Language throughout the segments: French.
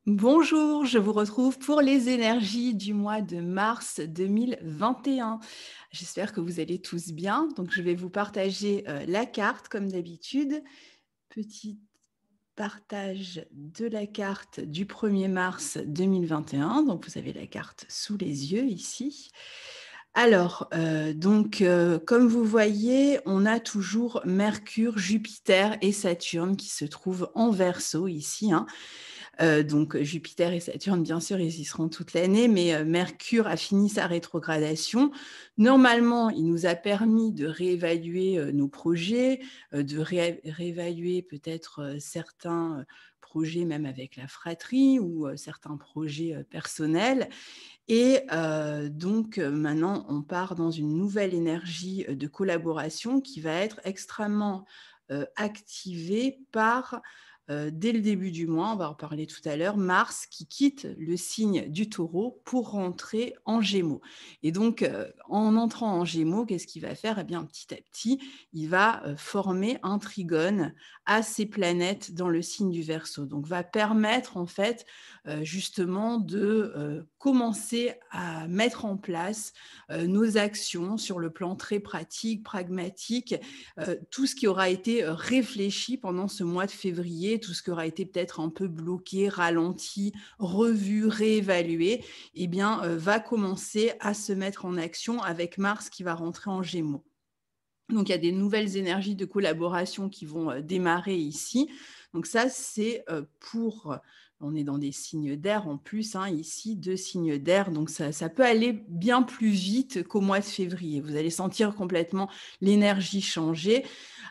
Bonjour, je vous retrouve pour les énergies du mois de mars 2021. J'espère que vous allez tous bien. Donc, je vais vous partager la carte comme d'habitude. Petit partage de la carte du 1er mars 2021. Donc, vous avez la carte sous les yeux ici. Alors, comme vous voyez, on a toujours Mercure, Jupiter et Saturne qui se trouvent en Verseau ici, hein. Donc Jupiter et Saturne, bien sûr, ils y seront toute l'année, mais Mercure a fini sa rétrogradation. Normalement, il nous a permis de réévaluer nos projets, de réévaluer peut-être certains projets même avec la fratrie ou certains projets personnels. Et maintenant, on part dans une nouvelle énergie de collaboration qui va être extrêmement activée par, dès le début du mois, on va en parler tout à l'heure, Mars qui quitte le signe du Taureau pour rentrer en Gémeaux. Et donc, en entrant en Gémeaux, qu'est-ce qu'il va faire? Eh bien, petit à petit, il va former un trigone à ces planètes dans le signe du Verseau. Donc, va permettre en fait justement de commencer à mettre en place nos actions sur le plan très pratique, pragmatique, tout ce qui aura été réfléchi pendant ce mois de février, tout ce qui aura été peut-être un peu bloqué, ralenti, revu, réévalué, eh bien, va commencer à se mettre en action avec Mars qui va rentrer en Gémeaux. Donc, il y a des nouvelles énergies de collaboration qui vont démarrer ici. Donc ça, c'est pour... On est dans des signes d'air en plus, hein, ici, 2 signes d'air. Donc, ça peut aller bien plus vite qu'au mois de février. Vous allez sentir complètement l'énergie changer.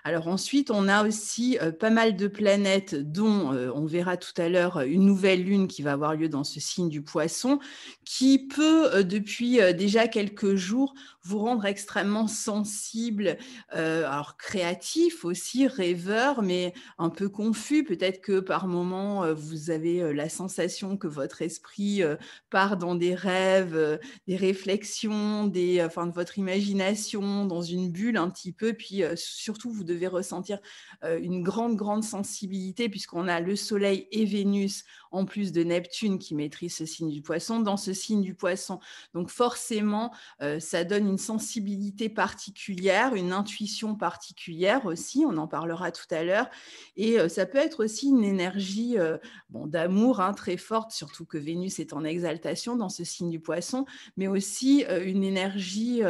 Alors ensuite, on a aussi pas mal de planètes dont on verra tout à l'heure une nouvelle lune qui va avoir lieu dans ce signe du Poisson, qui peut, depuis déjà quelques jours, vous rendre extrêmement sensible, alors créatif aussi, rêveur, mais un peu confus. Peut-être que par moment, vous avez la sensation que votre esprit part dans des rêves, des réflexions, enfin, de votre imagination, dans une bulle un petit peu. Puis surtout, vous devez ressentir une grande, grande sensibilité, puisqu'on a le Soleil et Vénus, en plus de Neptune qui maîtrise ce signe du Poisson, dans ce signe du Poisson. Donc forcément, ça donne une sensibilité particulière, une intuition particulière aussi, on en parlera tout à l'heure. Et ça peut être aussi une énergie d'amour, hein, très forte, surtout que Vénus est en exaltation dans ce signe du Poisson, mais aussi une énergie...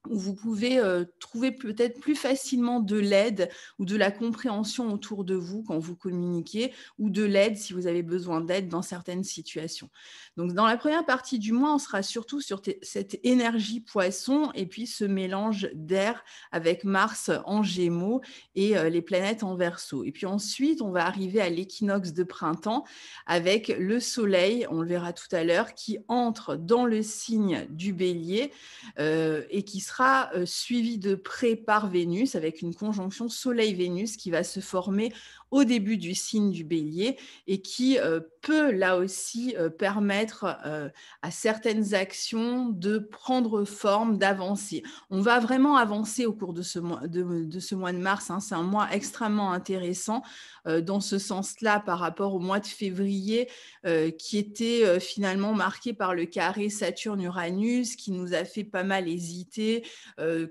où vous pouvez trouver peut-être plus facilement de l'aide ou de la compréhension autour de vous quand vous communiquez, ou de l'aide si vous avez besoin d'aide dans certaines situations. Donc, dans la première partie du mois, on sera surtout sur cette énergie poisson et puis ce mélange d'air avec Mars en Gémeaux et les planètes en Verseau. Et puis ensuite, on va arriver à l'équinoxe de printemps avec le Soleil, on le verra tout à l'heure, qui entre dans le signe du Bélier et qui sera suivi de près par Vénus avec une conjonction Soleil-Vénus qui va se former au début du signe du Bélier et qui peut là aussi permettre à certaines actions de prendre forme, d'avancer. On va vraiment avancer au cours de ce mois de mars, hein. C'est un mois extrêmement intéressant dans ce sens-là par rapport au mois de février qui était finalement marqué par le carré Saturne-Uranus, qui nous a fait pas mal hésiter,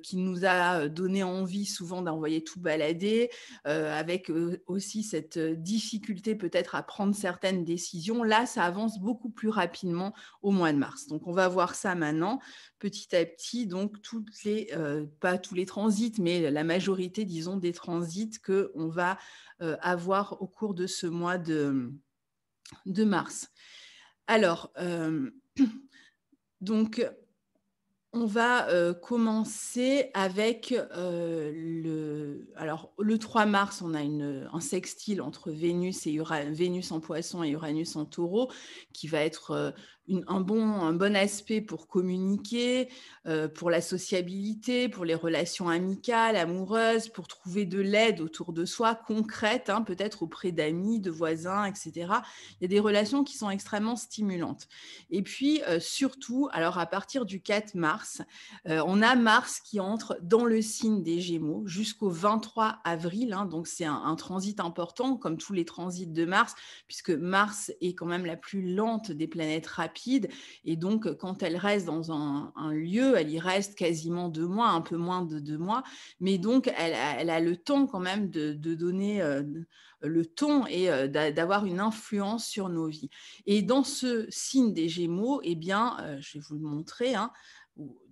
qui nous a donné envie souvent d'envoyer tout balader, avec aussi cette difficulté peut-être à prendre certaines décisions. Là, ça avance beaucoup plus rapidement au mois de mars. Donc, on va voir ça maintenant, petit à petit. Donc, pas tous les transits, mais la majorité, disons, des transits qu'on va avoir au cours de ce mois de mars. Alors, donc, on va commencer avec le 3 mars, on a un sextile entre Vénus et Vénus en Poisson et Uranus en Taureau, qui va être un bon aspect pour communiquer, pour la sociabilité, pour les relations amicales, amoureuses, pour trouver de l'aide autour de soi, concrète, hein, peut-être auprès d'amis, de voisins, etc. Il y a des relations qui sont extrêmement stimulantes. Et puis, surtout, alors à partir du 4 mars, Mars. On a Mars qui entre dans le signe des Gémeaux jusqu'au 23 avril, hein, donc c'est un transit important, comme tous les transits de Mars, puisque Mars est quand même la plus lente des planètes rapides, et donc quand elle reste dans un lieu, elle y reste quasiment 2 mois, un peu moins de 2 mois, mais donc elle a le temps quand même de donner le ton et d'avoir une influence sur nos vies. Et dans ce signe des Gémeaux, eh bien, je vais vous le montrer, hein,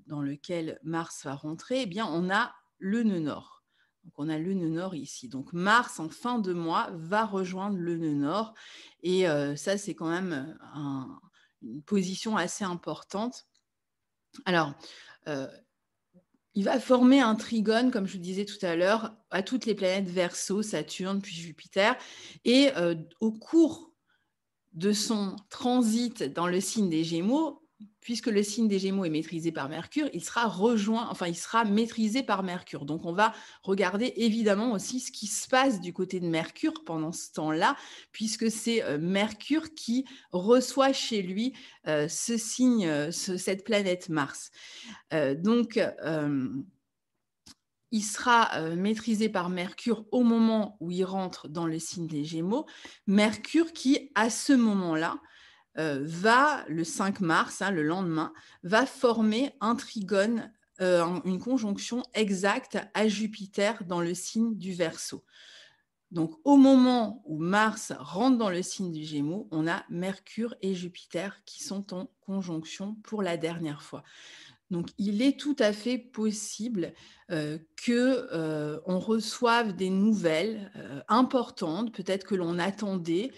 dans lequel Mars va rentrer, eh bien, on a le nœud nord. Donc, on a le nœud nord ici. Donc, Mars, en fin de mois, va rejoindre le nœud nord. Et ça, c'est quand même une position assez importante. Alors, euh, il va former un trigone, comme je vous disais tout à l'heure, à toutes les planètes Verseau, Saturne, puis Jupiter. Et au cours de son transit dans le signe des Gémeaux, puisque le signe des Gémeaux est maîtrisé par Mercure, il sera maîtrisé par Mercure. Donc, on va regarder évidemment aussi ce qui se passe du côté de Mercure pendant ce temps-là, puisque c'est Mercure qui reçoit chez lui ce signe, cette planète Mars. Donc, il sera maîtrisé par Mercure au moment où il rentre dans le signe des Gémeaux. Mercure qui, à ce moment-là, va, le 5 mars, hein, le lendemain, va former un trigone, une conjonction exacte à Jupiter dans le signe du Verseau. Donc, au moment où Mars rentre dans le signe du Gémeaux, on a Mercure et Jupiter qui sont en conjonction pour la dernière fois. Donc, il est tout à fait possible qu'on reçoive des nouvelles importantes, peut-être que l'on attendait,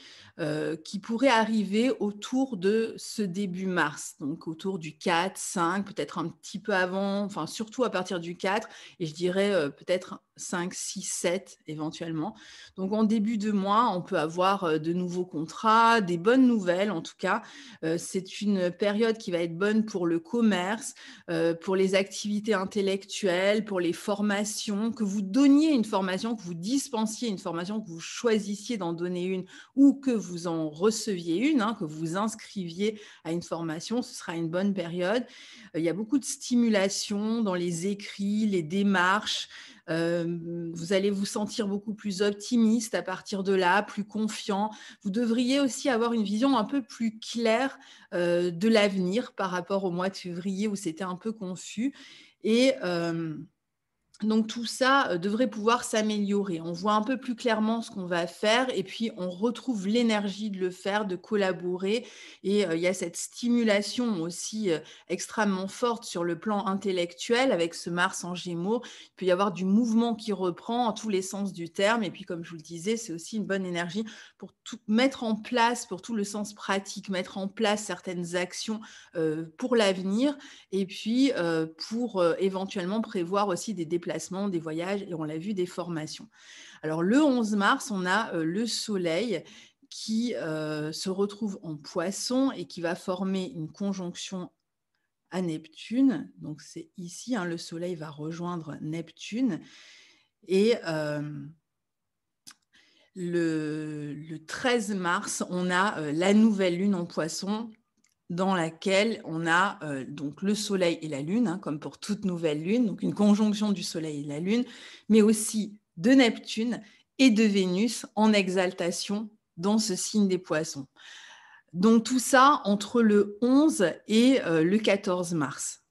qui pourraient arriver autour de ce début mars, donc autour du 4, 5, peut-être un petit peu avant, enfin surtout à partir du 4, et je dirais peut-être 5, 6, 7 éventuellement. Donc, en début de mois, on peut avoir de nouveaux contrats, des bonnes nouvelles en tout cas. C'est une période qui va être bonne pour le commerce, pour les activités intellectuelles, pour les formations, que vous donniez une formation, que vous dispensiez une formation, que vous choisissiez d'en donner une ou que vous en receviez une, hein, que vous inscriviez à une formation, ce sera une bonne période. Il y a beaucoup de stimulation dans les écrits, les démarches. Vous allez vous sentir beaucoup plus optimiste à partir de là, plus confiant. Vous devriez aussi avoir une vision un peu plus claire de l'avenir par rapport au mois de février où c'était un peu confus. Et donc tout ça devrait pouvoir s'améliorer. On voit un peu plus clairement ce qu'on va faire et puis on retrouve l'énergie de le faire, de collaborer. Et il y a cette stimulation aussi extrêmement forte sur le plan intellectuel avec ce Mars en Gémeaux. Il peut y avoir du mouvement qui reprend en tous les sens du terme. Et puis comme je vous le disais, c'est aussi une bonne énergie pour tout mettre en place, pour tout le sens pratique, mettre en place certaines actions pour l'avenir et puis pour éventuellement prévoir aussi des déplacements, des voyages, et on l'a vu, des formations. Alors, le 11 mars, on a le Soleil qui se retrouve en Poisson et qui va former une conjonction à Neptune. Donc, c'est ici, hein, le Soleil va rejoindre Neptune. Et le 13 mars, on a la nouvelle lune en Poisson dans laquelle on a donc le Soleil et la Lune, hein, comme pour toute nouvelle lune, donc une conjonction du Soleil et de la Lune, mais aussi de Neptune et de Vénus en exaltation dans ce signe des Poissons. Donc tout ça entre le 11 et le 14 mars.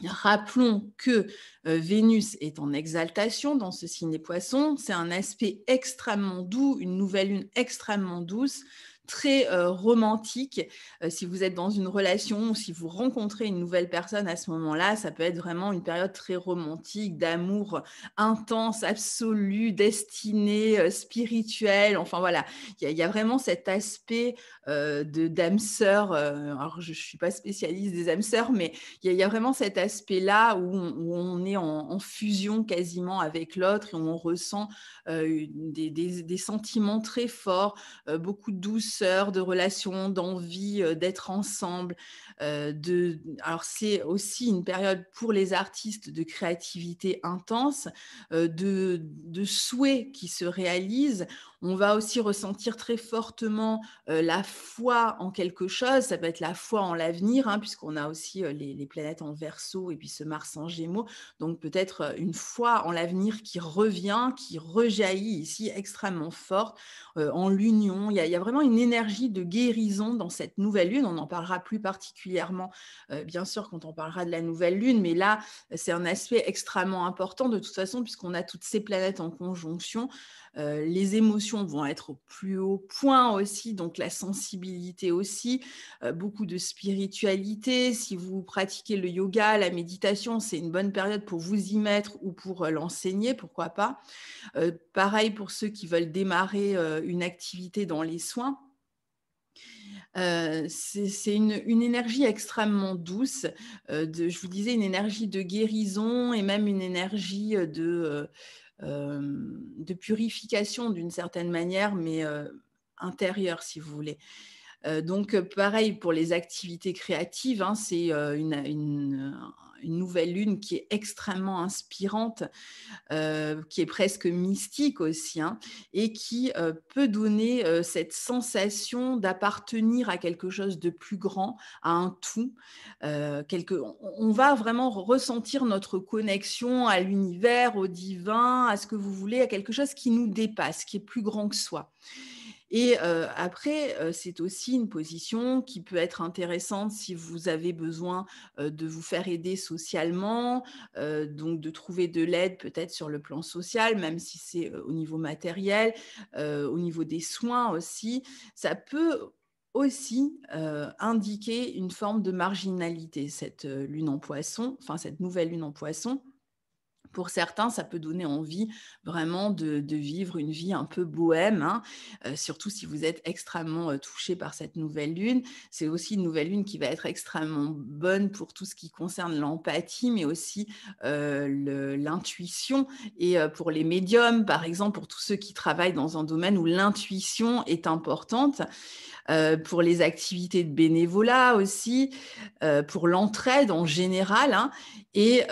Rappelons que Vénus est en exaltation dans ce signe des Poissons. C'est un aspect extrêmement doux, une nouvelle lune extrêmement douce, très romantique. Si vous êtes dans une relation ou si vous rencontrez une nouvelle personne à ce moment-là, ça peut être vraiment une période très romantique, d'amour intense, absolu, destiné, spirituel. Enfin voilà, il y a vraiment cet aspect d'âme sœur. Alors je ne suis pas spécialiste des âmes sœurs, mais il y a vraiment cet aspect-là où on est en fusion quasiment avec l'autre et où on ressent des sentiments très forts, beaucoup de douceur, de relations, d'envie d'être ensemble. Alors, c'est aussi une période pour les artistes de créativité intense, de souhaits qui se réalisent. On va aussi ressentir très fortement la foi en quelque chose. Ça peut être la foi en l'avenir, hein, puisqu'on a aussi les planètes en Verseau et puis ce Mars en Gémeaux. Donc peut-être une foi en l'avenir qui revient, qui rejaillit ici extrêmement forte, en l'union. Il y a vraiment une énergie de guérison dans cette nouvelle lune. On en parlera plus particulièrement, bien sûr, quand on parlera de la nouvelle lune, mais là, c'est un aspect extrêmement important de toute façon, puisqu'on a toutes ces planètes en conjonction. Les émotions vont être au plus haut point aussi, donc la sensibilité aussi, beaucoup de spiritualité. Si vous pratiquez le yoga, la méditation, c'est une bonne période pour vous y mettre ou pour l'enseigner, pourquoi pas. Pareil pour ceux qui veulent démarrer une activité dans les soins. C'est une énergie extrêmement douce, je vous disais, une énergie de guérison et même une énergie de purification d'une certaine manière, mais intérieure, si vous voulez. Donc, pareil pour les activités créatives, hein, c'est une nouvelle lune qui est extrêmement inspirante, qui est presque mystique aussi, hein, et qui peut donner cette sensation d'appartenir à quelque chose de plus grand, à un tout. On va vraiment ressentir notre connexion à l'univers, au divin, à ce que vous voulez, à quelque chose qui nous dépasse, qui est plus grand que soi. Et après, c'est aussi une position qui peut être intéressante si vous avez besoin de vous faire aider socialement, donc de trouver de l'aide peut-être sur le plan social, même si c'est au niveau matériel, au niveau des soins aussi. Ça peut aussi indiquer une forme de marginalité, cette lune en poisson, enfin cette nouvelle lune en poisson. Pour certains, ça peut donner envie vraiment de vivre une vie un peu bohème, hein, surtout si vous êtes extrêmement touché par cette nouvelle lune. C'est aussi une nouvelle lune qui va être extrêmement bonne pour tout ce qui concerne l'empathie, mais aussi l'intuition. Et pour les médiums, par exemple, pour tous ceux qui travaillent dans un domaine où l'intuition est importante, pour les activités de bénévolat aussi, pour l'entraide en général, hein, et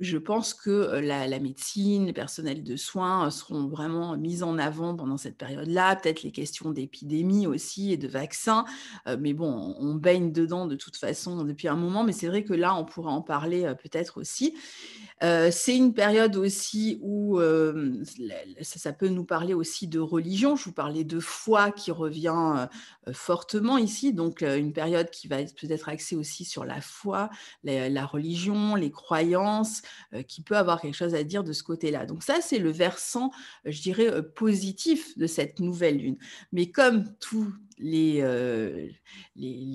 je pense que la médecine, les personnels de soins seront vraiment mis en avant pendant cette période-là, peut-être les questions d'épidémie aussi et de vaccins, mais bon, on baigne dedans de toute façon depuis un moment, mais c'est vrai que là, on pourrait en parler peut-être aussi. C'est une période aussi où ça peut nous parler aussi de religion. Je vous parlais de foi qui revient fortement ici, donc une période qui va être peut-être axée aussi sur la foi, la religion, les croyances, qui peut avoir quelque chose à dire de ce côté-là. Donc ça, c'est le versant, je dirais, positif de cette nouvelle lune. Mais comme tous les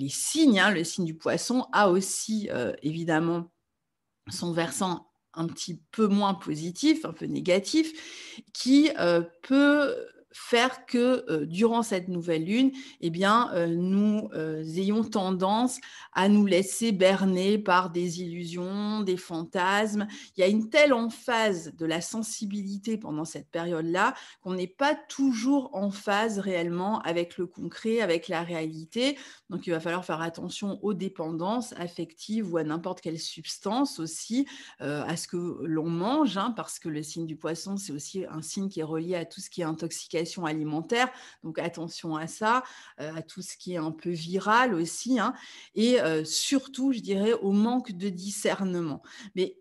signes, hein, le signe du poisson a aussi évidemment son versant un petit peu moins positif, un peu négatif, qui peut faire que durant cette nouvelle lune, eh bien, nous ayons tendance à nous laisser berner par des illusions, des fantasmes. Il y a une telle emphase de la sensibilité pendant cette période-là qu'on n'est pas toujours en phase réellement avec le concret, avec la réalité. Donc, il va falloir faire attention aux dépendances affectives ou à n'importe quelle substance aussi, à ce que l'on mange, hein, parce que le signe du poisson, c'est aussi un signe qui est relié à tout ce qui est intoxication alimentaire. Donc, attention à ça, à tout ce qui est un peu viral aussi, hein, et surtout, je dirais, au manque de discernement. Mais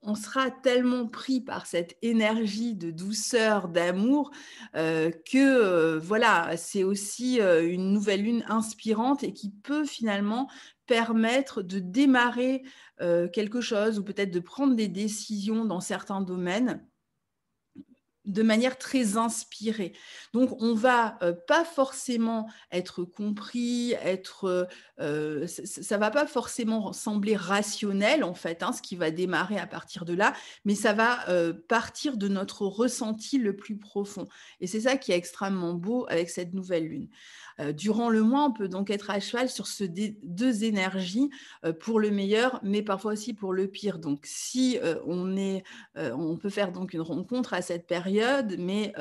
on sera tellement pris par cette énergie de douceur, d'amour, que voilà, c'est aussi une nouvelle lune inspirante et qui peut finalement permettre de démarrer quelque chose ou peut-être de prendre des décisions dans certains domaines de manière très inspirée. Donc, on va pas forcément être compris, ça va pas forcément sembler rationnel en fait, hein, ce qui va démarrer à partir de là, mais ça va partir de notre ressenti le plus profond. Et c'est ça qui est extrêmement beau avec cette nouvelle lune. Durant le mois, on peut donc être à cheval sur deux énergies pour le meilleur, mais parfois aussi pour le pire. Donc, si on peut faire donc une rencontre à cette période période, mais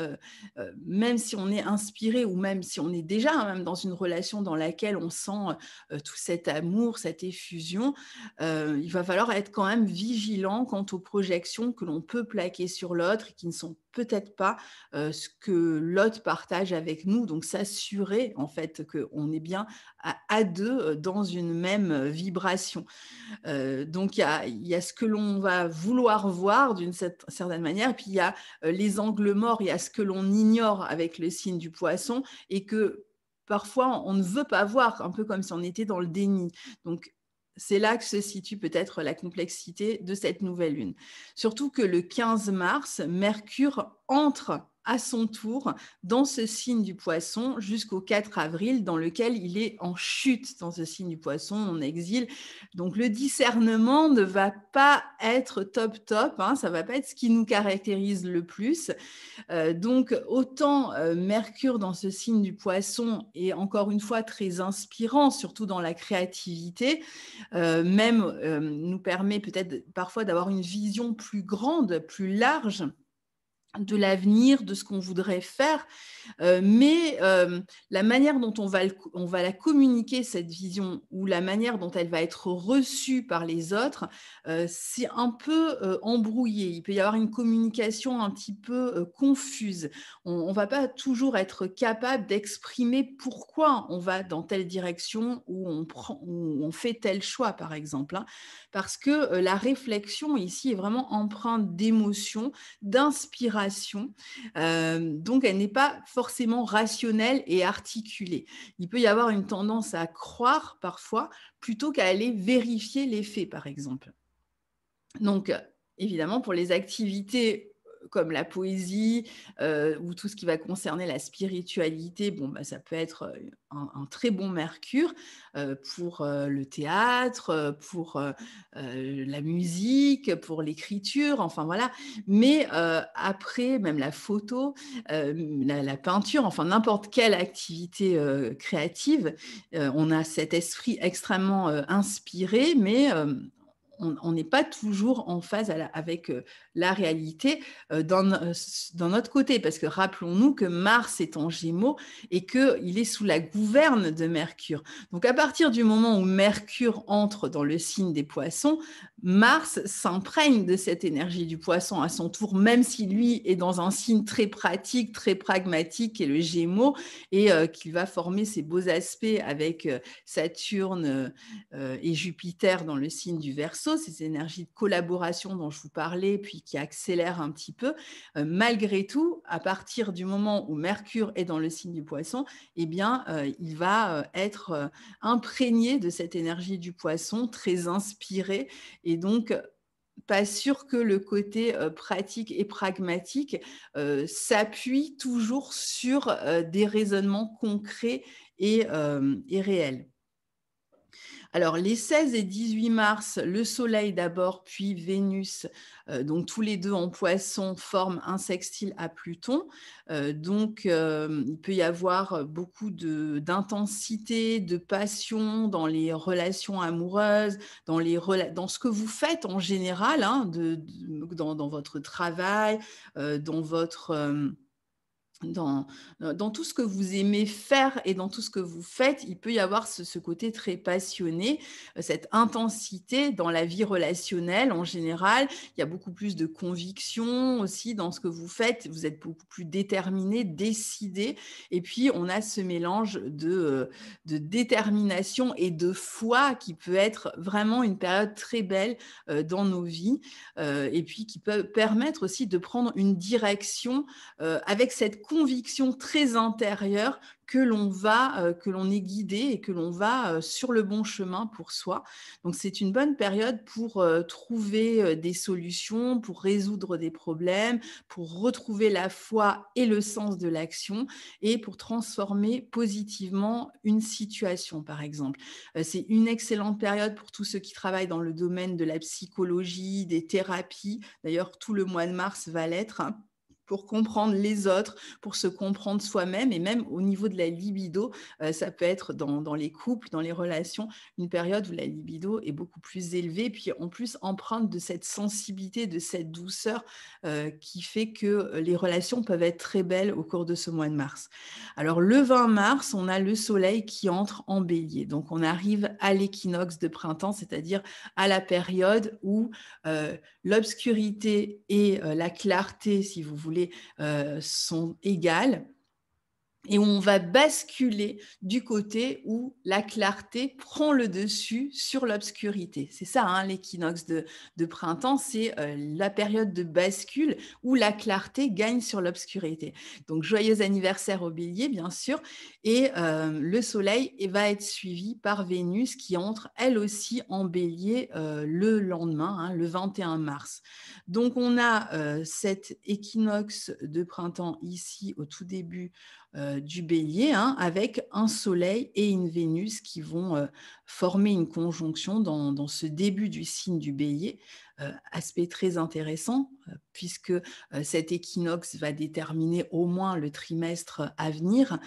même si on est inspiré ou même si on est déjà même dans une relation dans laquelle on sent tout cet amour, cette effusion, il va falloir être quand même vigilant quant aux projections que l'on peut plaquer sur l'autre et qui ne sont peut-être pas ce que l'autre partage avec nous. Donc s'assurer en fait qu'on est bien à deux dans une même vibration. Donc il y a ce que l'on va vouloir voir d'une certaine manière, puis il y a les angles morts, il y a ce que l'on ignore avec le signe du poisson et que parfois on ne veut pas voir, un peu comme si on était dans le déni. Donc c'est là que se situe peut-être la complexité de cette nouvelle lune. Surtout que le 15 mars, Mercure entre à son tour dans ce signe du poisson jusqu'au 4 avril, dans lequel il est en chute dans ce signe du poisson, en exil. Donc le discernement ne va pas être top top, hein, ça va pas être ce qui nous caractérise le plus. Donc autant Mercure dans ce signe du poisson est encore une fois très inspirant, surtout dans la créativité, même nous permet peut-être parfois d'avoir une vision plus grande, plus large de l'avenir, de ce qu'on voudrait faire, mais la manière dont on va la communiquer, cette vision, ou la manière dont elle va être reçue par les autres, c'est un peu embrouillé. Il peut y avoir une communication un petit peu confuse. On ne va pas toujours être capable d'exprimer pourquoi on va dans telle direction ou on fait tel choix, par exemple, hein, parce que la réflexion ici est vraiment empreinte d'émotion, d'inspiration. Donc, elle n'est pas forcément rationnelle et articulée. Il peut y avoir une tendance à croire parfois plutôt qu'à aller vérifier les faits, par exemple. Donc, évidemment, pour les activités comme la poésie ou tout ce qui va concerner la spiritualité, bon, bah, ça peut être un très bon Mercure pour le théâtre, pour la musique, pour l'écriture, enfin voilà. Mais après, même la photo, la peinture, enfin n'importe quelle activité créative, on a cet esprit extrêmement inspiré, mais on n'est pas toujours en phase avec la réalité dans notre côté, parce que rappelons-nous que Mars est en Gémeaux et qu'il est sous la gouverne de Mercure. Donc à partir du moment où Mercure entre dans le signe des Poissons, Mars s'imprègne de cette énergie du Poisson à son tour, même si lui est dans un signe très pratique, très pragmatique, qui est le Gémeaux, et qu'il va former ses beaux aspects avec Saturne et Jupiter dans le signe du Verseau, ces énergies de collaboration dont je vous parlais, puis qui accélèrent un petit peu. Malgré tout, à partir du moment où Mercure est dans le signe du Poisson, eh bien, il va être imprégné de cette énergie du Poisson, très inspiré, et donc pas sûr que le côté pratique et pragmatique s'appuie toujours sur des raisonnements concrets et réels. Alors, les 16 et 18 mars, le Soleil d'abord, puis Vénus, donc tous les deux en Poisson, forment un sextile à Pluton. Donc, il peut y avoir beaucoup d'intensité, de passion dans les relations amoureuses, dans ce que vous faites en général, hein, dans votre travail, dans votre... dans tout ce que vous aimez faire et dans tout ce que vous faites, il peut y avoir ce côté très passionné, cette intensité dans la vie relationnelle en général. Il y a beaucoup plus de conviction aussi dans ce que vous faites. Vous êtes beaucoup plus déterminé, décidé. Et puis, on a ce mélange de détermination et de foi qui peut être vraiment une période très belle dans nos vies et puis qui peut permettre aussi de prendre une direction avec cette conviction très intérieure que l'on est guidé et que l'on va sur le bon chemin pour soi. Donc c'est une bonne période pour trouver des solutions, pour résoudre des problèmes, pour retrouver la foi et le sens de l'action et pour transformer positivement une situation, par exemple. C'est une excellente période pour tous ceux qui travaillent dans le domaine de la psychologie, des thérapies. D'ailleurs, tout le mois de mars va l'être, hein, pour comprendre les autres, pour se comprendre soi-même et même au niveau de la libido, ça peut être dans les couples, dans les relations, une période où la libido est beaucoup plus élevée, puis en plus empreinte de cette sensibilité, de cette douceur, qui fait que les relations peuvent être très belles au cours de ce mois de mars. Alors le 20 mars, on a le soleil qui entre en bélier. Donc on arrive à l'équinoxe de printemps, c'est-à-dire à la période où l'obscurité et la clarté, si vous voulez, sont égales et où on va basculer du côté où la clarté prend le dessus sur l'obscurité. C'est ça, hein, l'équinoxe de printemps, c'est la période de bascule où la clarté gagne sur l'obscurité. Donc, joyeux anniversaire au bélier, bien sûr. Et le soleil va être suivi par Vénus qui entre, elle aussi, en bélier le lendemain, hein, le 21 mars. Donc, on a cet équinoxe de printemps ici au tout début du bélier, hein, avec un soleil et une Vénus qui vont former une conjonction dans ce début du signe du bélier. Aspect très intéressant, puisque cet équinoxe va déterminer au moins le trimestre à venir.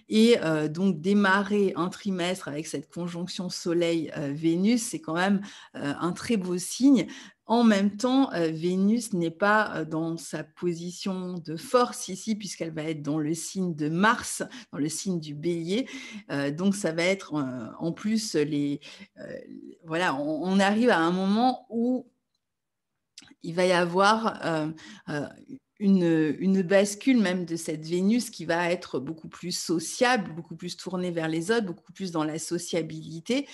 Et donc démarrer un trimestre avec cette conjonction Soleil-Vénus, c'est quand même un très beau signe. En même temps, Vénus n'est pas dans sa position de force ici, puisqu'elle va être dans le signe de Mars, dans le signe du bélier. Donc ça va être en plus, voilà, on arrive à un moment où il va y avoir une bascule même de cette Vénus qui va être beaucoup plus sociable, beaucoup plus tournée vers les autres, beaucoup plus dans la sociabilité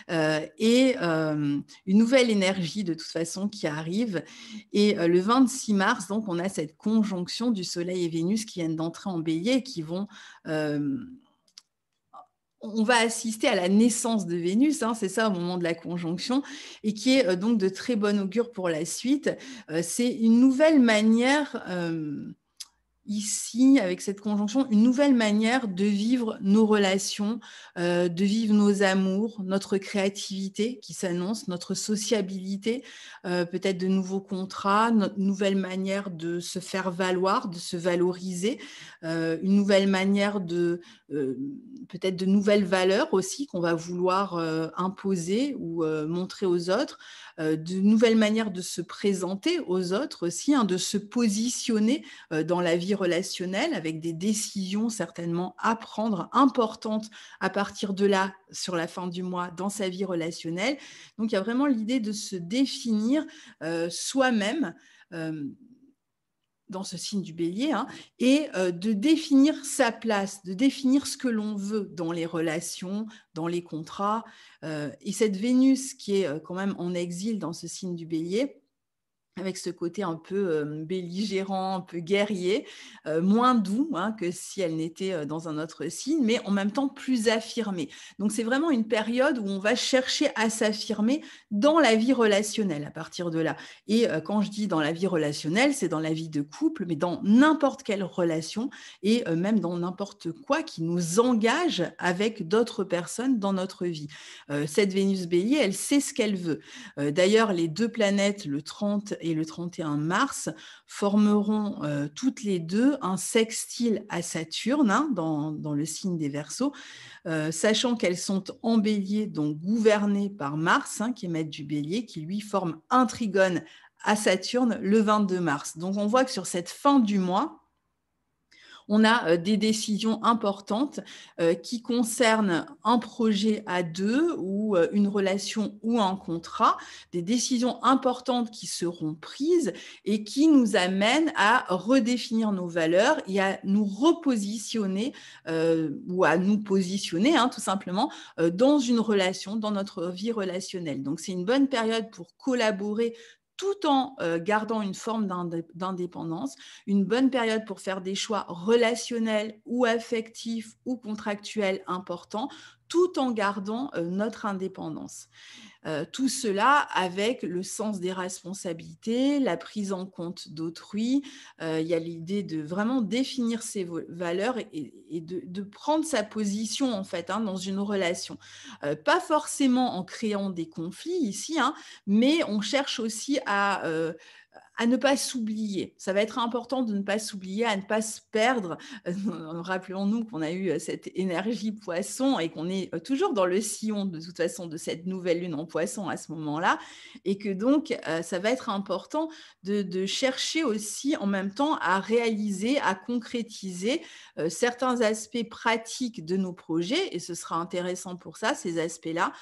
et une nouvelle énergie de toute façon qui arrive. Et le 26 mars, donc, on a cette conjonction du Soleil et Vénus qui viennent d'entrer en bélier et qui vont... on va assister à la naissance de Vénus, hein, c'est ça au moment de la conjonction, et qui est donc de très bon augure pour la suite. C'est une nouvelle manière ici, avec cette conjonction, une nouvelle manière de vivre nos relations, de vivre nos amours, notre créativité qui s'annonce, notre sociabilité, peut-être de nouveaux contrats, notre nouvelle manière de se faire valoir, de se valoriser, une nouvelle manière peut-être de nouvelles valeurs aussi qu'on va vouloir imposer ou montrer aux autres, de nouvelles manières de se présenter aux autres aussi, hein, de se positionner dans la vie relationnelle, avec des décisions certainement à prendre importantes à partir de là, sur la fin du mois, dans sa vie relationnelle. Donc, il y a vraiment l'idée de se définir soi-même dans ce signe du bélier, hein, et de définir sa place, de définir ce que l'on veut dans les relations, dans les contrats. Et cette Vénus qui est quand même en exil dans ce signe du bélier, avec ce côté un peu belligérant, un peu guerrier, moins doux, hein, que si elle n'était dans un autre signe, mais en même temps plus affirmé. Donc c'est vraiment une période où on va chercher à s'affirmer dans la vie relationnelle à partir de là. Et quand je dis dans la vie relationnelle, c'est dans la vie de couple, mais dans n'importe quelle relation et même dans n'importe quoi qui nous engage avec d'autres personnes dans notre vie. Cette Vénus Bélier, elle sait ce qu'elle veut. D'ailleurs, les deux planètes, le 30 et le 31 mars, formeront toutes les deux un sextile à Saturne, hein, dans le signe des Verseaux, sachant qu'elles sont en bélier, donc gouvernées par Mars, hein, qui est maître du bélier, qui lui forme un trigone à Saturne le 22 mars. Donc on voit que sur cette fin du mois, on a des décisions importantes qui concernent un projet à deux ou une relation ou un contrat, des décisions importantes qui seront prises et qui nous amènent à redéfinir nos valeurs et à nous repositionner ou à nous positionner, hein, tout simplement, dans une relation, dans notre vie relationnelle. Donc, c'est une bonne période pour collaborer tout en gardant une forme d'indépendance, une bonne période pour faire des choix relationnels ou affectifs ou contractuels importants, tout en gardant notre indépendance. Tout cela avec le sens des responsabilités, la prise en compte d'autrui. Il y a l'idée de vraiment définir ses valeurs et de prendre sa position en fait, hein, dans une relation. Pas forcément en créant des conflits ici, hein, mais on cherche aussi à ne pas s'oublier. Ça va être important de ne pas s'oublier, à ne pas se perdre. Rappelons-nous qu'on a eu cette énergie poisson et qu'on est toujours dans le sillon de toute façon de cette nouvelle lune en poisson à ce moment-là et que donc ça va être important de chercher aussi en même temps à réaliser, à concrétiser certains aspects pratiques de nos projets et ce sera intéressant pour ça, ces aspects-là.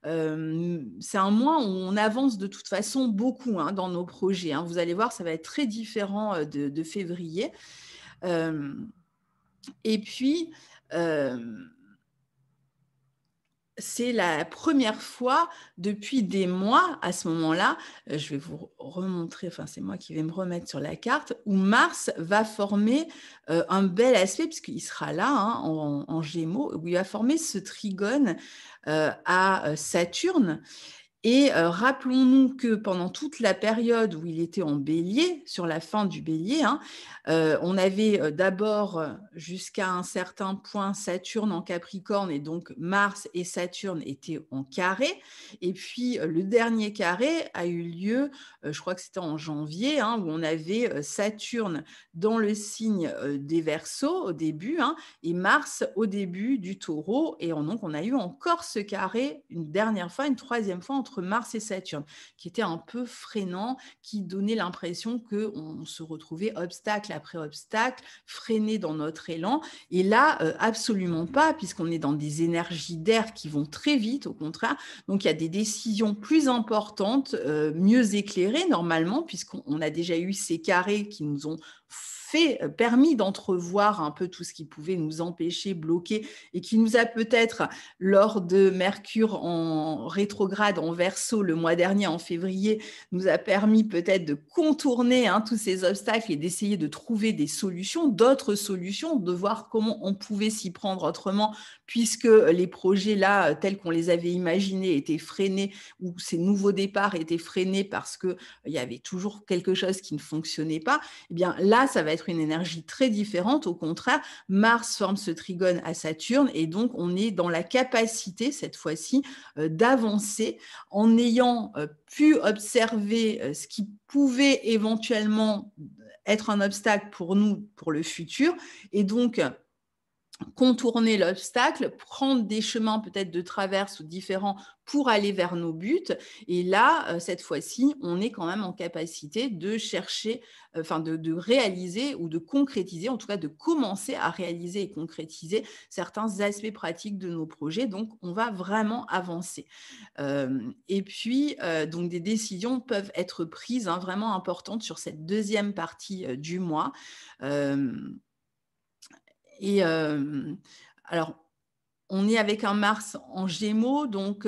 C'est un mois où on avance de toute façon beaucoup hein, dans nos projets. Hein. Vous allez voir, ça va être très différent de février. Et puis, c'est la première fois depuis des mois, à ce moment-là, je vais vous remontrer, enfin c'est moi qui vais me remettre sur la carte, où Mars va former un bel aspect, puisqu'il sera là hein, en Gémeaux, où il va former ce trigone à Saturne. Et rappelons-nous que pendant toute la période où il était en bélier, sur la fin du bélier, hein, on avait d'abord jusqu'à un certain point Saturne en Capricorne et donc Mars et Saturne étaient en carré. Et puis le dernier carré a eu lieu, je crois que c'était en janvier, hein, où on avait Saturne dans le signe des Verseaux au début hein, et Mars au début du Taureau. Et donc on a eu encore ce carré une dernière fois, une troisième fois entre Mars et Saturne, qui était un peu freinant, qui donnait l'impression qu'on se retrouvait obstacle après obstacle, freiné dans notre élan. Et là, absolument pas, puisqu'on est dans des énergies d'air qui vont très vite, au contraire. Donc, il y a des décisions plus importantes, mieux éclairées normalement, puisqu'on a déjà eu ces carrés qui nous ont permis d'entrevoir un peu tout ce qui pouvait nous empêcher, bloquer, et qui nous a peut-être, lors de Mercure en rétrograde en Verseau le mois dernier, en février, nous a permis peut-être de contourner hein, tous ces obstacles et d'essayer de trouver des solutions, d'autres solutions, de voir comment on pouvait s'y prendre autrement, puisque les projets là, tels qu'on les avait imaginés, étaient freinés, ou ces nouveaux départs étaient freinés parce qu'il y avait toujours quelque chose qui ne fonctionnait pas. Eh bien là, ça va être une énergie très différente. Au contraire, Mars forme ce trigone à Saturne et donc on est dans la capacité, cette fois-ci, d'avancer en ayant pu observer ce qui pouvait éventuellement être un obstacle pour nous, pour le futur, et donc contourner l'obstacle, prendre des chemins peut-être de traverse ou différents pour aller vers nos buts. Et là, cette fois-ci, on est quand même en capacité de chercher, enfin de réaliser ou de concrétiser, en tout cas de commencer à réaliser et concrétiser certains aspects pratiques de nos projets. Donc, on va vraiment avancer. Et puis, donc des décisions peuvent être prises hein, vraiment importantes sur cette deuxième partie du mois. Et alors, on est avec un Mars en Gémeaux, donc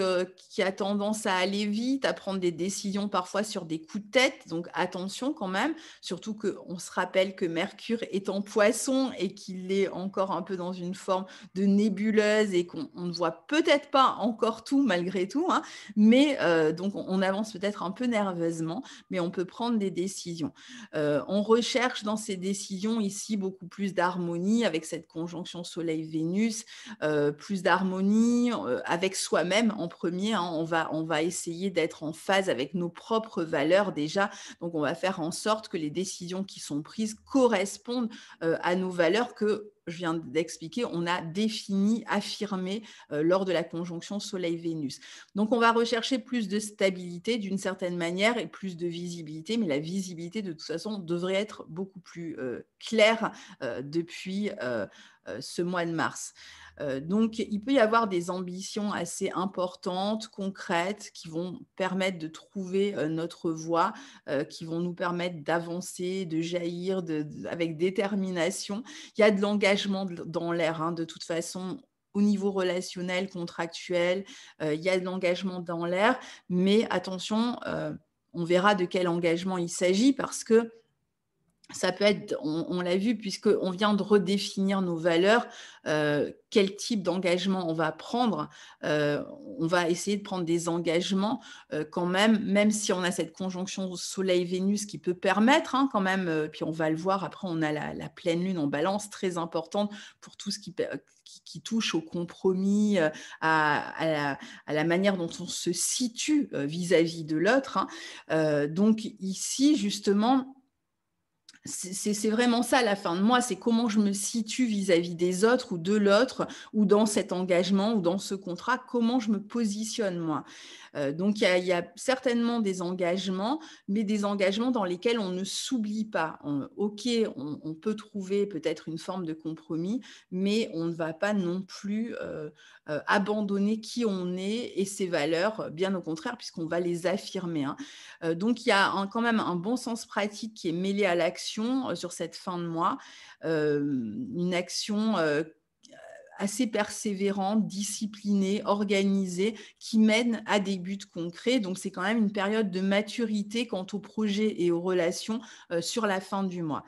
qui a tendance à aller vite, à prendre des décisions parfois sur des coups de tête. Donc attention quand même, surtout qu'on se rappelle que Mercure est en Poisson et qu'il est encore un peu dans une forme de nébuleuse et qu'on ne voit peut-être pas encore tout malgré tout. Hein, mais donc on avance peut-être un peu nerveusement, mais on peut prendre des décisions. On recherche dans ces décisions ici beaucoup plus d'harmonie avec cette conjonction Soleil-Vénus, plus d'harmonie avec soi-même en premier. Hein, on va essayer d'être en phase avec nos propres valeurs déjà. Donc, on va faire en sorte que les décisions qui sont prises correspondent à nos valeurs que je viens d'expliquer, on a défini, affirmé lors de la conjonction Soleil-Vénus. Donc, on va rechercher plus de stabilité d'une certaine manière et plus de visibilité, mais la visibilité, de toute façon, devrait être beaucoup plus claire depuis ce mois de mars. Donc, il peut y avoir des ambitions assez importantes, concrètes, qui vont permettre de trouver notre voie, qui vont nous permettre d'avancer, de jaillir avec détermination. Il y a de l'engagement dans l'air, hein, de toute façon. Au niveau relationnel, contractuel, il y a de l'engagement dans l'air, mais attention, on verra de quel engagement il s'agit parce que Ça peut être, on l'a vu, puisqu'on vient de redéfinir nos valeurs, quel type d'engagement on va prendre. On va essayer de prendre des engagements quand même, même si on a cette conjonction Soleil-Vénus qui peut permettre hein, quand même, puis on va le voir, après on a la pleine lune en balance, très importante pour tout ce qui touche au compromis, à la manière dont on se situe vis-à-vis de l'autre. Hein. Donc ici, justement, c'est vraiment ça la fin de moi, c'est comment je me situe vis-à-vis des autres ou de l'autre, ou dans cet engagement ou dans ce contrat, comment je me positionne moi. Donc il y a certainement des engagements, mais des engagements dans lesquels on ne s'oublie pas. Ok, on peut trouver peut-être une forme de compromis, mais on ne va pas non plus abandonner qui on est et ses valeurs, bien au contraire, puisqu'on va les affirmer. Hein. Donc, il y a quand même un bon sens pratique qui est mêlé à l'action sur cette fin de mois. Une action assez persévérante, disciplinée, organisée, qui mène à des buts concrets. Donc, c'est quand même une période de maturité quant aux projets et aux relations sur la fin du mois.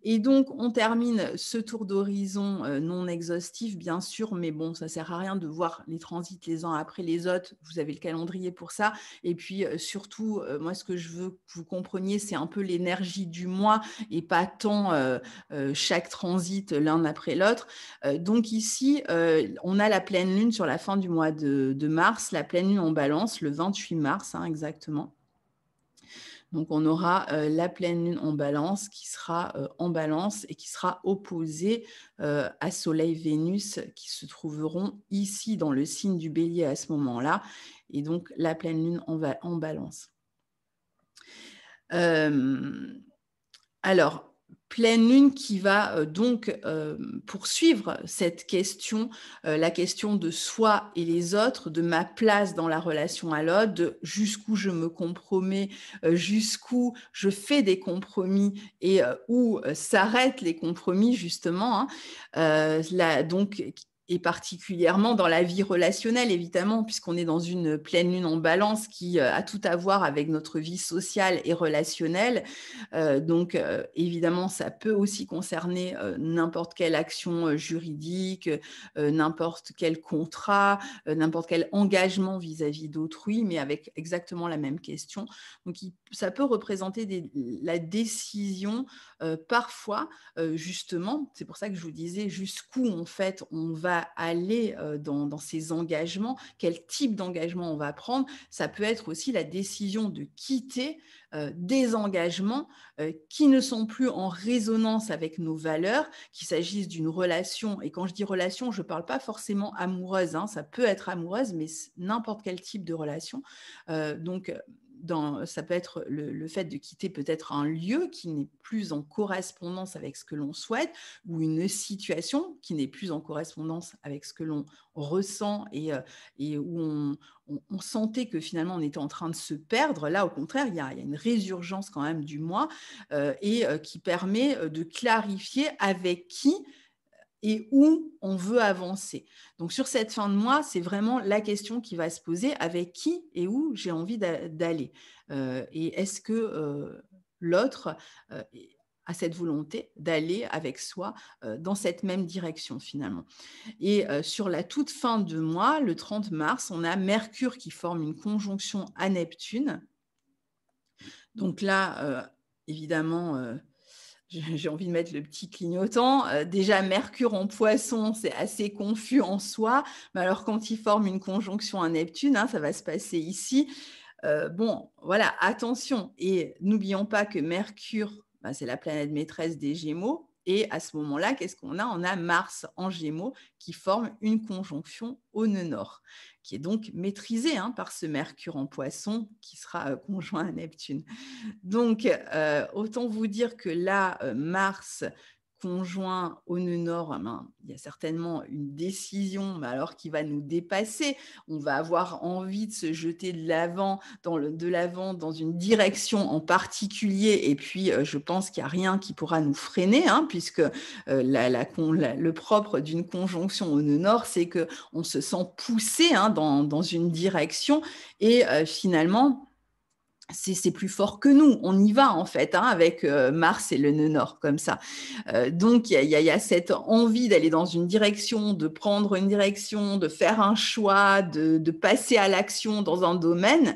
Et donc, on termine ce tour d'horizon non exhaustif, bien sûr, mais bon, ça ne sert à rien de voir les transits les uns après les autres. Vous avez le calendrier pour ça. Et puis, surtout, moi, ce que je veux que vous compreniez, c'est un peu l'énergie du mois et pas tant chaque transit l'un après l'autre. Donc ici, on a la pleine lune sur la fin du mois de mars, la pleine lune en balance, le 28 mars, hein, exactement. Donc, on aura la pleine lune en balance qui sera en balance et qui sera opposée à Soleil-Vénus qui se trouveront ici dans le signe du Bélier à ce moment-là. Et donc, la pleine lune en balance. Alors, pleine lune qui va donc poursuivre cette question, la question de soi et les autres, de ma place dans la relation à l'autre, de jusqu'où je me compromets, jusqu'où je fais des compromis et où s'arrêtent les compromis justement. Hein. Donc, et particulièrement dans la vie relationnelle, évidemment, puisqu'on est dans une pleine lune en balance qui a tout à voir avec notre vie sociale et relationnelle. Donc, évidemment, ça peut aussi concerner n'importe quelle action juridique, n'importe quel contrat, n'importe quel engagement vis-à-vis d'autrui, mais avec exactement la même question. Donc, ça peut représenter la décision parfois, justement, c'est pour ça que je vous disais jusqu'où en fait on va aller dans ces engagements, quel type d'engagement on va prendre. Ça peut être aussi la décision de quitter des engagements qui ne sont plus en résonance avec nos valeurs, qu'il s'agisse d'une relation, et quand je dis relation, je ne parle pas forcément amoureuse, hein, ça peut être amoureuse, mais n'importe quel type de relation. Donc, ça peut être le fait de quitter peut-être un lieu qui n'est plus en correspondance avec ce que l'on souhaite, ou une situation qui n'est plus en correspondance avec ce que l'on ressent et où on sentait que finalement on était en train de se perdre. Là, au contraire, il y a une résurgence quand même du moi et qui permet de clarifier avec qui et où on veut avancer. Donc, sur cette fin de mois, c'est vraiment la question qui va se poser, avec qui et où j'ai envie d'aller. Et est-ce que l'autre a cette volonté d'aller avec soi dans cette même direction finalement. Et sur la toute fin de mois, le 30 mars, on a Mercure qui forme une conjonction à Neptune. Donc là, évidemment, j'ai envie de mettre le petit clignotant. Déjà, Mercure en Poisson, c'est assez confus en soi. Mais alors, quand il forme une conjonction à Neptune, hein, ça va se passer ici. Bon, voilà, attention. Et n'oublions pas que Mercure, c'est la planète maîtresse des Gémeaux. Et à ce moment-là, qu'est-ce qu'on a? On a Mars en Gémeaux qui forme une conjonction au nœud nord, qui est donc maîtrisée par ce Mercure en Poisson qui sera conjoint à Neptune. Donc, autant vous dire que là, Mars conjoint au nœud nord, il y a certainement une décision, mais alors qui va nous dépasser. On va avoir envie de se jeter de l'avant dans une direction en particulier. Et puis, je pense qu'il n'y a rien qui pourra nous freiner, puisque le propre d'une conjonction au nœud nord, c'est qu'on se sent poussé dans une direction et finalement, c'est plus fort que nous. On y va en fait, hein, avec Mars et le nœud nord comme ça. Donc il y a cette envie d'aller dans une direction, de prendre une direction, de faire un choix, de passer à l'action dans un domaine.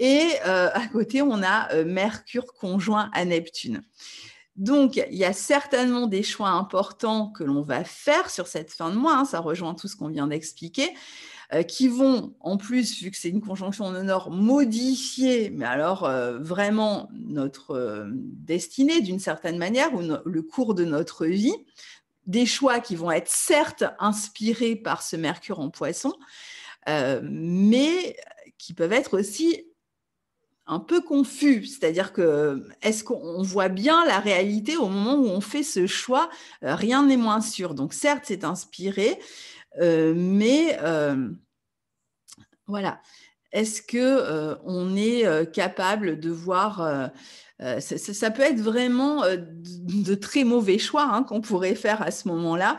Et à côté, on a Mercure conjoint à Neptune. Donc, il y a certainement des choix importants que l'on va faire sur cette fin de mois, hein, ça rejoint tout ce qu'on vient d'expliquer, qui vont, en plus, vu que c'est une conjonction en nord, modifier, mais alors vraiment notre destinée d'une certaine manière, ou le cours de notre vie. Des choix qui vont être certes inspirés par ce Mercure en Poisson, mais qui peuvent être aussi un peu confus, c'est-à-dire que est-ce qu'on voit bien la réalité au moment où on fait ce choix? Rien n'est moins sûr. Donc certes, c'est inspiré, mais voilà. Est-ce que on est capable de voir ça peut être vraiment de très mauvais choix, hein, qu'on pourrait faire à ce moment-là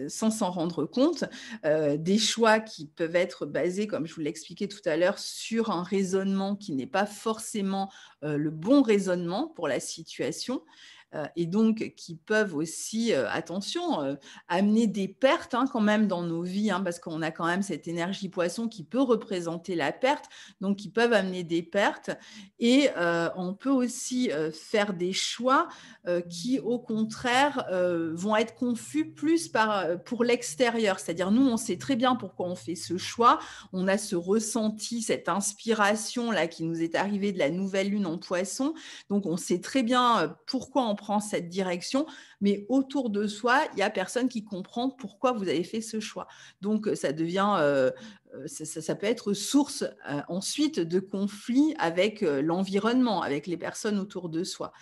sans s'en rendre compte. Des choix qui peuvent être basés, comme je vous l'expliquais tout à l'heure, sur un raisonnement qui n'est pas forcément le bon raisonnement pour la situation. Et donc qui peuvent aussi, attention, amener des pertes, hein, quand même dans nos vies, hein, parce qu'on a quand même cette énergie poisson qui peut représenter la perte, donc qui peuvent amener des pertes. Et on peut aussi faire des choix qui, au contraire, vont être confus plus pour l'extérieur. C'est-à-dire, nous, on sait très bien pourquoi on fait ce choix. On a ce ressenti, cette inspiration là qui nous est arrivée de la nouvelle lune en Poisson. Donc, on sait très bien pourquoi on prend cette direction, mais autour de soi, il n'y a personne qui comprend pourquoi vous avez fait ce choix. Donc, ça devient ça peut être source ensuite de conflits avec l'environnement, avec les personnes autour de soi.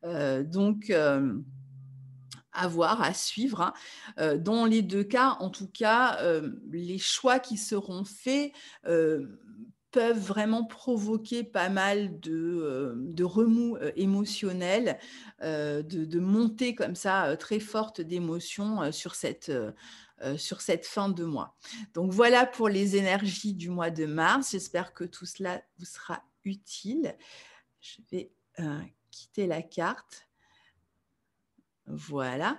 Donc, à voir, à suivre, hein. Dans les deux cas, en tout cas, les choix qui seront faits peuvent vraiment provoquer pas mal de remous émotionnels, de montées comme ça très fortes d'émotions sur cette fin de mois. Donc voilà pour les énergies du mois de mars. J'espère que tout cela vous sera utile. Je vais quitter la carte. Voilà.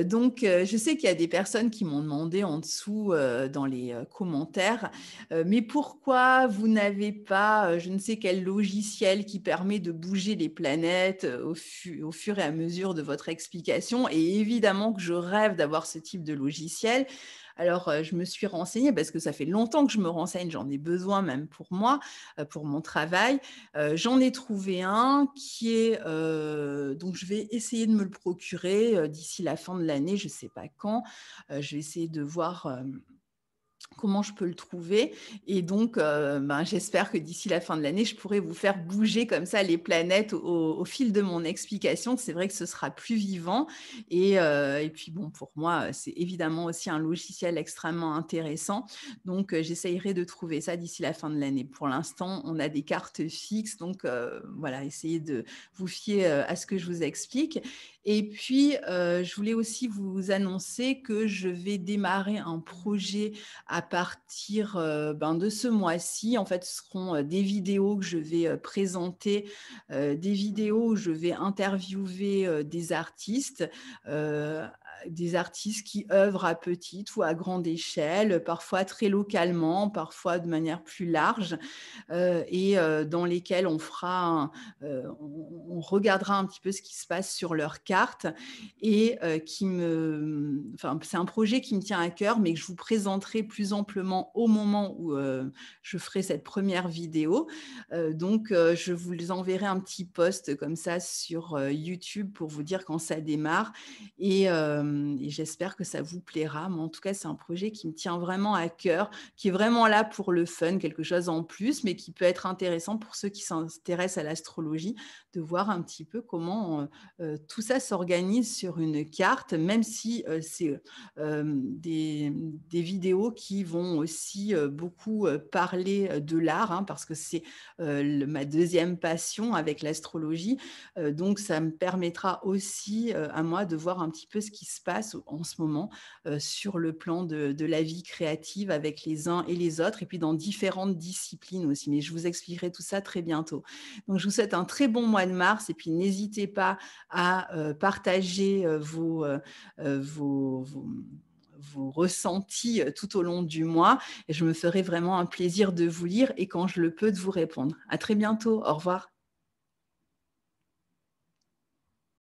Donc, je sais qu'il y a des personnes qui m'ont demandé en dessous, dans les commentaires, mais pourquoi vous n'avez pas, je ne sais quel logiciel qui permet de bouger les planètes au fur et à mesure de votre explication? Et évidemment que je rêve d'avoir ce type de logiciel. Alors, je me suis renseignée parce que ça fait longtemps que je me renseigne, j'en ai besoin même pour moi, pour mon travail. J'en ai trouvé un qui est, donc je vais essayer de me le procurer d'ici la fin de l'année, je ne sais pas quand. Je vais essayer de voir comment je peux le trouver. Et donc, j'espère que d'ici la fin de l'année, je pourrai vous faire bouger comme ça les planètes au fil de mon explication. C'est vrai que ce sera plus vivant. Et puis, bon, pour moi, c'est évidemment aussi un logiciel extrêmement intéressant. Donc, j'essayerai de trouver ça d'ici la fin de l'année. Pour l'instant, on a des cartes fixes. Donc, voilà, essayez de vous fier à ce que je vous explique. Et puis, je voulais aussi vous annoncer que je vais démarrer un projet à partir de ce mois-ci. En fait, ce seront des vidéos que je vais présenter, des vidéos où je vais interviewer des artistes qui œuvrent à petite ou à grande échelle, parfois très localement, parfois de manière plus large, et dans lesquels on regardera un petit peu ce qui se passe sur leur carte et c'est un projet qui me tient à cœur, mais que je vous présenterai plus amplement au moment où je ferai cette première vidéo. Donc, je vous enverrai un petit post comme ça sur YouTube pour vous dire quand ça démarre et j'espère que ça vous plaira. Mais en tout cas, c'est un projet qui me tient vraiment à cœur, qui est vraiment là pour le fun, quelque chose en plus, mais qui peut être intéressant pour ceux qui s'intéressent à l'astrologie, de voir un petit peu comment tout ça s'organise sur une carte, même si c'est des vidéos qui vont aussi beaucoup parler de l'art, hein, parce que c'est ma deuxième passion avec l'astrologie. Donc, ça me permettra aussi à moi de voir un petit peu ce qui se passe en ce moment sur le plan de la vie créative avec les uns et les autres, et puis dans différentes disciplines aussi. Mais je vous expliquerai tout ça très bientôt. Donc, je vous souhaite un très bon mois de mars, et puis n'hésitez pas à partager vos ressentis tout au long du mois, et je me ferai vraiment un plaisir de vous lire et quand je le peux de vous répondre. À très bientôt. Au revoir.